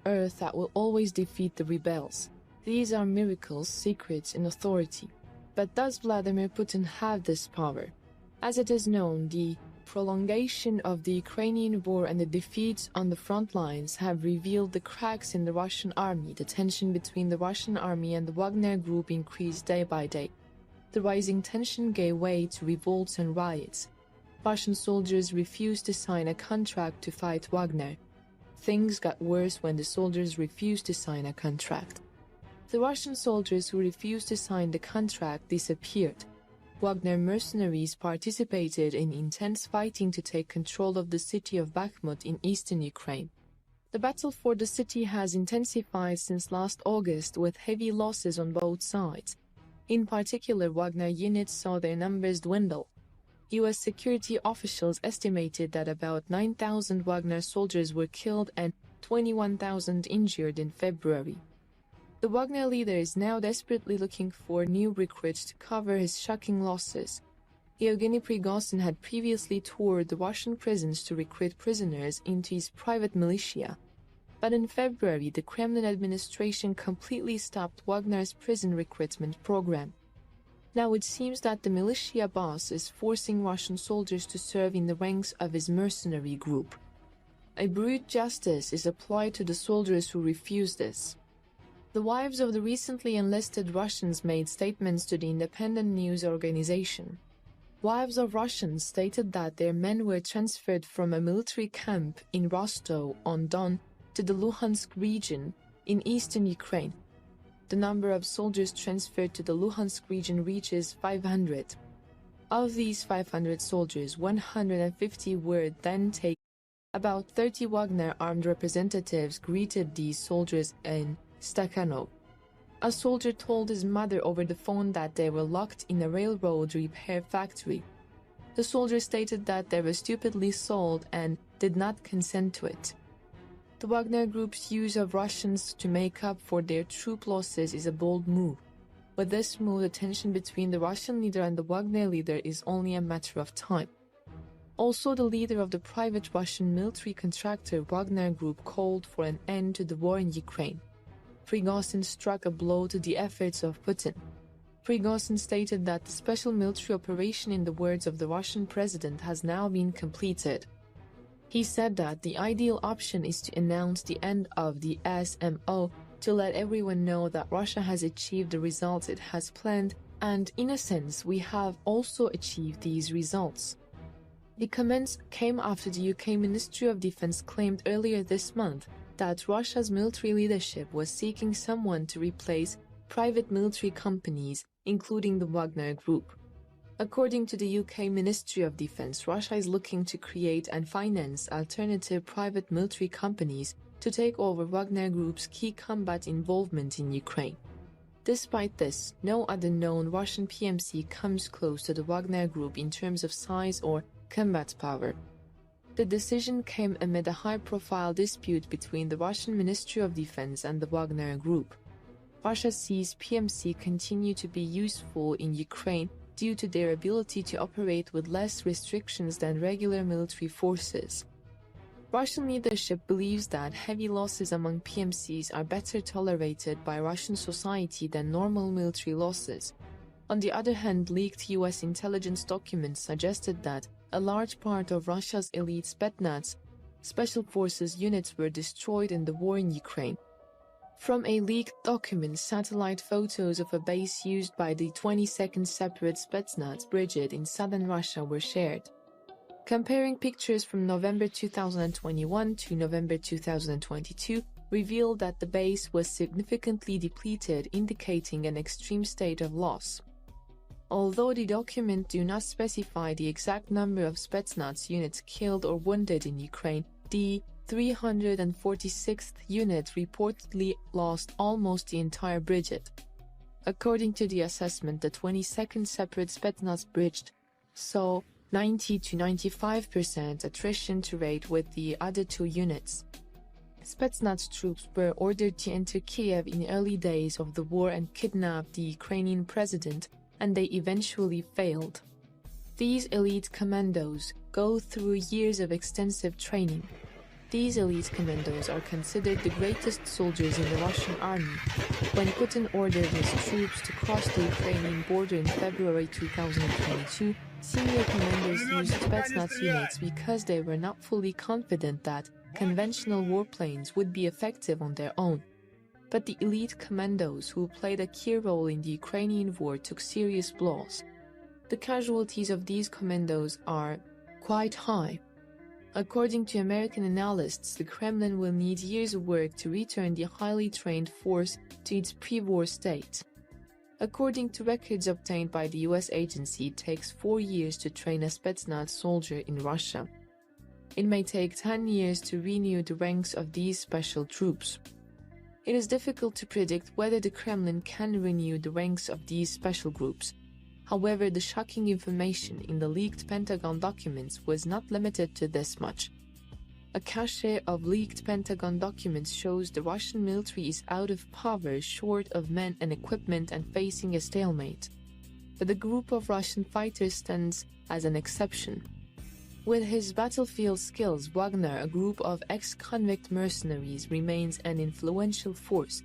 earth that will always defeat the rebels. These are miracles, secrets, and authority. But does Vladimir Putin have this power? As it is known, the prolongation of the Ukrainian war and the defeats on the front lines have revealed the cracks in the Russian army. The tension between the Russian army and the Wagner group increased day by day. The rising tension gave way to revolts and riots. Russian soldiers refused to sign a contract to fight Wagner. Things got worse when the soldiers refused to sign a contract. The Russian soldiers who refused to sign the contract disappeared. Wagner mercenaries participated in intense fighting to take control of the city of Bachmut in eastern Ukraine. The battle for the city has intensified since last August, with heavy losses on both sides. In particular, Wagner units saw their numbers dwindle. U.S. security officials estimated that about 9,000 Wagner soldiers were killed and 21,000 injured in February. The Wagner leader is now desperately looking for new recruits to cover his shocking losses. Wagner Prigozhin had previously toured the Russian prisons to recruit prisoners into his private militia. But in February, the Kremlin administration completely stopped Wagner's prison recruitment program. Now it seems that the militia boss is forcing Russian soldiers to serve in the ranks of his mercenary group. A brute justice is applied to the soldiers who refuse this. The wives of the recently enlisted Russians made statements to the independent news organization. Wives of Russians stated that their men were transferred from a military camp in Rostov-on-Don to the Luhansk region in eastern Ukraine. The number of soldiers transferred to the Luhansk region reaches 500. Of these 500 soldiers, 150 were then taken. About 30 Wagner armed representatives greeted these soldiers in Stakhanov. A soldier told his mother over the phone that they were locked in a railroad repair factory. The soldier stated that they were stupidly sold and did not consent to it. The Wagner group's use of Russians to make up for their troop losses is a bold move. With this move, the tension between the Russian leader and the Wagner leader is only a matter of time. Also, the leader of the private Russian military contractor Wagner Group called for an end to the war in Ukraine. Prigozhin struck a blow to the efforts of Putin. Prigozhin stated that the special military operation, in the words of the Russian president, has now been completed. He said that the ideal option is to announce the end of the SMO to let everyone know that Russia has achieved the results it has planned, and in a sense, we have also achieved these results. The comments came after the UK Ministry of Defense claimed earlier this month that Russia's military leadership was seeking someone to replace private military companies, including the Wagner Group. According to the UK Ministry of Defense, Russia is looking to create and finance alternative private military companies to take over Wagner Group's key combat involvement in Ukraine. Despite this, no other known Russian PMC comes close to the Wagner Group in terms of size or combat power. The decision came amid a high-profile dispute between the Russian Ministry of Defense and the Wagner Group. Russia sees PMC continue to be useful in Ukraine due to their ability to operate with less restrictions than regular military forces. Russian leadership believes that heavy losses among PMCs are better tolerated by Russian society than normal military losses. On the other hand, leaked US intelligence documents suggested that a large part of Russia's elite Spetsnaz special forces units were destroyed in the war in Ukraine. From a leaked document, satellite photos of a base used by the 22nd Separate Spetsnaz Brigade in southern Russia were shared. Comparing pictures from November 2021 to November 2022 revealed that the base was significantly depleted, indicating an extreme state of loss. Although the document do not specify the exact number of Spetsnaz units killed or wounded in Ukraine, the 346th unit reportedly lost almost the entire brigade. According to the assessment, the 22nd Separate Spetsnaz Brigade saw 90 to 95% attrition rate with the other two units. Spetsnaz troops were ordered to enter Kiev in the early days of the war and kidnap the Ukrainian president, and they eventually failed. These elite commandos go through years of extensive training. These elite commandos are considered the greatest soldiers in the Russian army. When Putin ordered his troops to cross the Ukrainian border in February 2022, senior commanders used Spetsnaz units because they were not fully confident that conventional warplanes would be effective on their own. But the elite commandos who played a key role in the Ukrainian war took serious blows. The casualties of these commandos are quite high. According to American analysts, the Kremlin will need years of work to return the highly trained force to its pre-war state. According to records obtained by the US agency, it takes 4 years to train a Spetsnaz soldier in Russia. It may take 10 years to renew the ranks of these special troops. It is difficult to predict whether the Kremlin can renew the ranks of these special groups. However, the shocking information in the leaked Pentagon documents was not limited to this much. A cache of leaked Pentagon documents shows the Russian military is out of power, short of men and equipment, and facing a stalemate. But the group of Russian fighters stands as an exception. With his battlefield skills, Wagner, a group of ex-convict mercenaries, remains an influential force.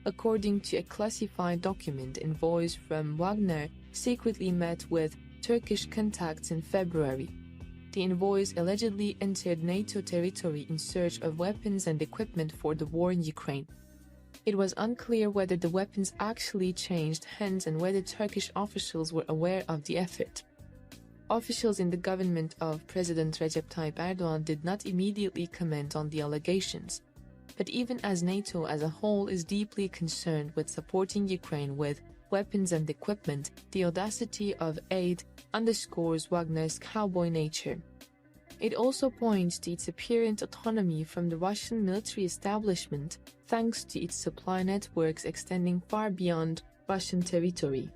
According to a classified document, envoys from Wagner secretly met with Turkish contacts in February. The envoys allegedly entered NATO territory in search of weapons and equipment for the war in Ukraine. It was unclear whether the weapons actually changed hands and whether Turkish officials were aware of the effort. Officials in the government of President Recep Tayyip Erdogan did not immediately comment on the allegations. But even as NATO as a whole is deeply concerned with supporting Ukraine with weapons and equipment, the audacity of aid underscores Wagner's cowboy nature. It also points to its apparent autonomy from the Russian military establishment, thanks to its supply networks extending far beyond Russian territory.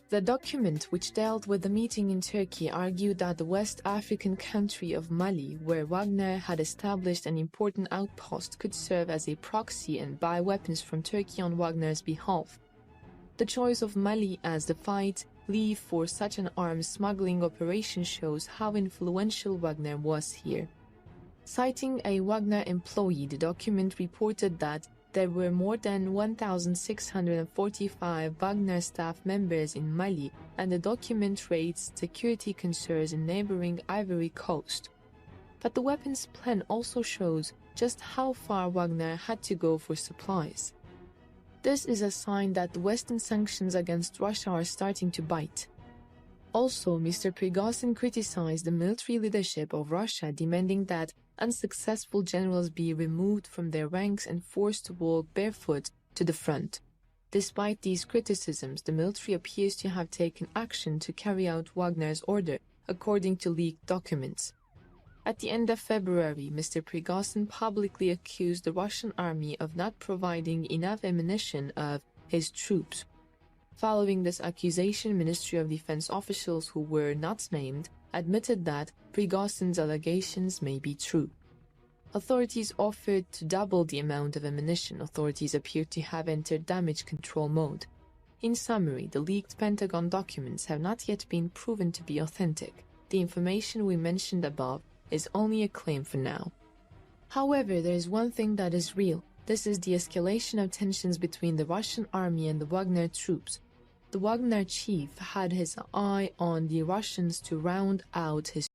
The document, which dealt with the meeting in Turkey, argued that the West African country of Mali, where Wagner had established an important outpost, could serve as a proxy and buy weapons from Turkey on Wagner's behalf. The choice of Mali as the fight leave for such an arms smuggling operation shows how influential Wagner was here. Citing a Wagner employee, the document reported that there were more than 1,645 Wagner staff members in Mali, and the document raised security concerns in neighboring Ivory Coast. But the weapons plan also shows just how far Wagner had to go for supplies. This is a sign that the Western sanctions against Russia are starting to bite. Also, Mr. Prigozhin criticized the military leadership of Russia, demanding that unsuccessful generals be removed from their ranks and forced to walk barefoot to the front. Despite these criticisms, the military appears to have taken action to carry out Wagner's order, according to leaked documents. At the end of February, Mr. Prigozhin publicly accused the Russian army of not providing enough ammunition of his troops. Following this accusation, Ministry of Defense officials who were not named admitted that Prigozhin's allegations may be true. Authorities offered to double the amount of ammunition. Authorities appear to have entered damage control mode. In summary, the leaked Pentagon documents have not yet been proven to be authentic. The information we mentioned above is only a claim for now. However, there is one thing that is real. This is the escalation of tensions between the Russian army and the Wagner troops. The Wagner chief had his eye on the Russians to round out his